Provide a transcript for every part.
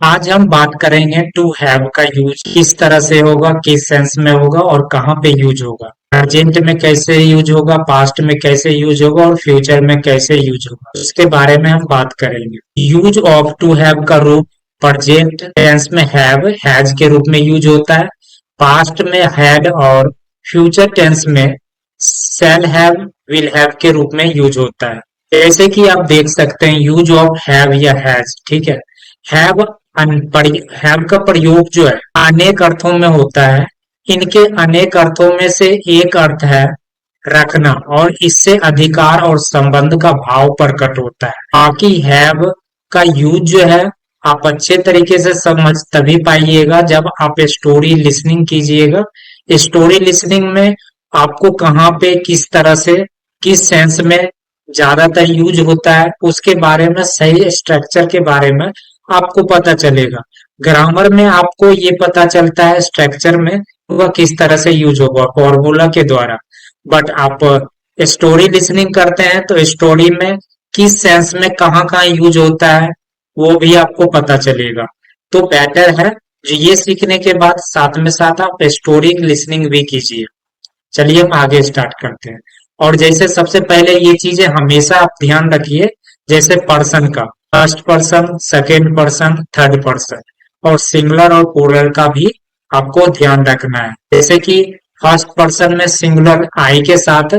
आज हम बात करेंगे टू हैव का यूज किस तरह से होगा, किस सेंस में होगा और कहाँ पे यूज होगा। प्रेजेंट में कैसे यूज होगा, पास्ट में कैसे यूज होगा और फ्यूचर में कैसे यूज होगा, उसके बारे में हम बात करेंगे। यूज ऑफ टू हैव का रूप प्रेजेंट टेंस में हैव हैज के रूप में यूज होता है, पास्ट में हैड और फ्यूचर टेंस में शैल हैव विल हैव के रूप में यूज होता है। जैसे कि आप देख सकते हैं यूज ऑफ हैव या हैज, ठीक है। हैव हैव का प्रयोग जो है अनेक अर्थों में होता है। इनके अनेक अर्थों में से एक अर्थ है रखना और इससे अधिकार और संबंध का भाव प्रकट होता है। बाकी हैव का यूज जो है आप अच्छे तरीके से समझ तभी पाइएगा जब आप स्टोरी लिसनिंग कीजिएगा। स्टोरी लिसनिंग में आपको कहाँ पे किस तरह से किस सेंस में ज्यादातर यूज होता है उसके बारे में, सही स्ट्रक्चर के बारे में आपको पता चलेगा। ग्रामर में आपको ये पता चलता है स्ट्रक्चर में वह किस तरह से यूज होगा फॉर्मूला के द्वारा। बट आप स्टोरी लिसनिंग करते हैं तो स्टोरी में किस सेंस में कहाँ कहाँ यूज होता है वो भी आपको पता चलेगा। तो बेटर है जो ये सीखने के बाद साथ में साथ आप स्टोरी लिसनिंग भी कीजिए। चलिए हम आगे स्टार्ट करते हैं। और जैसे सबसे पहले ये चीजें हमेशा आप ध्यान रखिए, जैसे पर्सन का first person, second person, third person और सिंगुलर और प्लूरल का भी आपको ध्यान रखना है। जैसे कि फर्स्ट पर्सन में सिंगुलर आई के साथ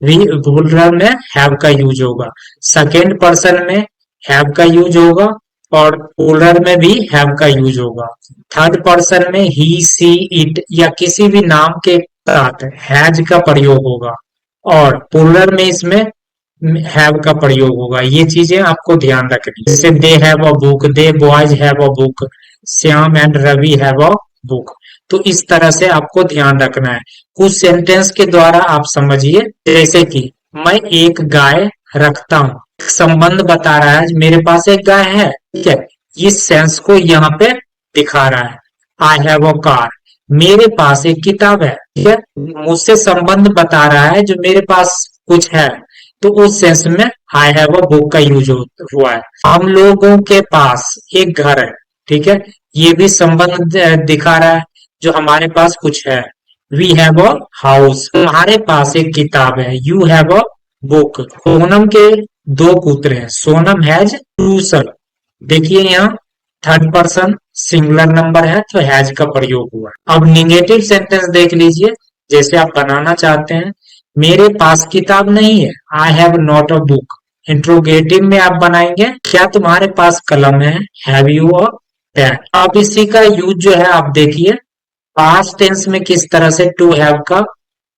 भी प्लूरल में हैव का यूज होगा, सेकेंड पर्सन में हैव का यूज होगा और प्लूरल में भी हैव का यूज होगा। थर्ड पर्सन में ही सी इट या किसी भी नाम के साथ हैज का प्रयोग होगा और प्लूरल में इसमें हैव का प्रयोग होगा। ये चीजें आपको ध्यान रखनी। जैसे they have a book, the boys have a book, Shyam and Ravi have a book. तो इस तरह से आपको ध्यान रखना है। कुछ सेंटेंस के द्वारा आप समझिए, जैसे कि मैं एक गाय रखता हूँ, संबंध बता रहा है मेरे पास एक गाय है, ठीक है। इस सेंस को यहाँ पे दिखा रहा है। आई हैव अ कार, मेरे पास एक किताब है, ठीक है। मुझसे संबंध बता रहा है जो मेरे पास कुछ है, तो उस सेंस में आई हैव अ बुक का यूज हुआ है। हम लोगों के पास एक घर है, ठीक है। ये भी संबंध दिखा रहा है जो हमारे पास कुछ है। वी हैव अ हाउस, तुम्हारे पास एक किताब है। You have a book, Sonam के दो पुत्र हैं। सोनम हैज टू सन। देखिए यहाँ थर्ड पर्सन सिंगुलर नंबर है तो हैज का प्रयोग हुआ। अब निगेटिव सेंटेंस देख लीजिए, जैसे आप बनाना चाहते हैं मेरे पास किताब नहीं है, I have not a book. Interrogative में आप बनाएंगे क्या तुम्हारे पास कलम है, हैव यू अ पेन। अब इसी का यूज जो है आप देखिए पास्ट टेंस में किस तरह से टू हैव का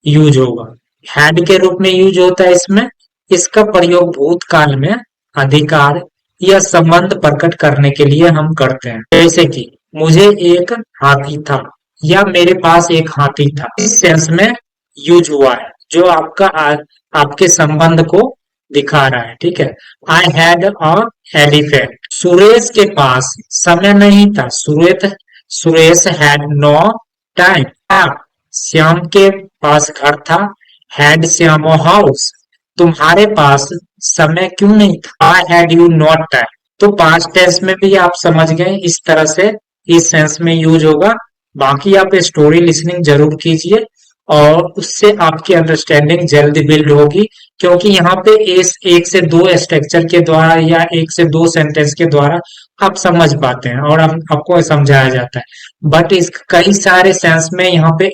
यूज होगा। हैड के रूप में यूज होता है इसमें। इसका प्रयोग भूतकाल में अधिकार या संबंध प्रकट करने के लिए हम करते हैं। जैसे कि मुझे एक हाथी था या मेरे पास एक हाथी था, इस सेंस में यूज हुआ है जो आपके संबंध को दिखा रहा है, ठीक है। I had a elephant, Suresh के पास समय नहीं था। Suresh had no time. Shyam के पास घर था, हैड श्याम अ हाउस। तुम्हारे पास समय क्यों नहीं था, I had you not time. तो पास्ट टेंस में भी आप समझ गए, इस तरह से इस सेंस में यूज होगा। बाकी आप स्टोरी लिसनिंग जरूर कीजिए और उससे आपकी अंडरस्टैंडिंग जल्दी बिल्ड होगी, क्योंकि यहाँ पे इस एक से दो स्ट्रक्चर के द्वारा या एक से दो सेंटेंस के द्वारा आप समझ पाते हैं और आपको समझाया जाता है। बट इस कई सारे सेंस में यहाँ पे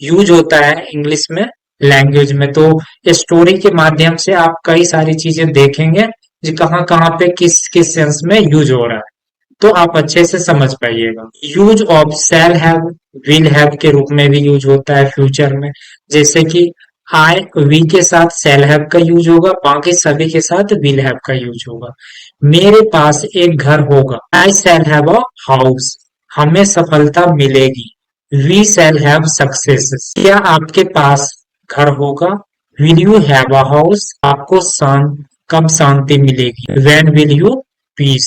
यूज होता है इंग्लिश में, लैंग्वेज में। तो स्टोरी के माध्यम से आप कई सारी चीजें देखेंगे जो कहाँ कहाँ पे किस किस सेंस में यूज हो रहा है, तो आप अच्छे से समझ पाइएगा। Use of shall have will have के रूप में भी यूज होता है फ्यूचर में। जैसे कि आई वी के साथ शैल हैव का यूज होगा, बाकी सभी के साथ विल हैव का यूज होगा। मेरे पास एक घर होगा, आई शैल हैव अ हाउस, हमें सफलता मिलेगी। वी शैल हैव सक्सेस, क्या आपके पास घर होगा। Will you have a house, आपको कब शांति मिलेगी। When will you piece.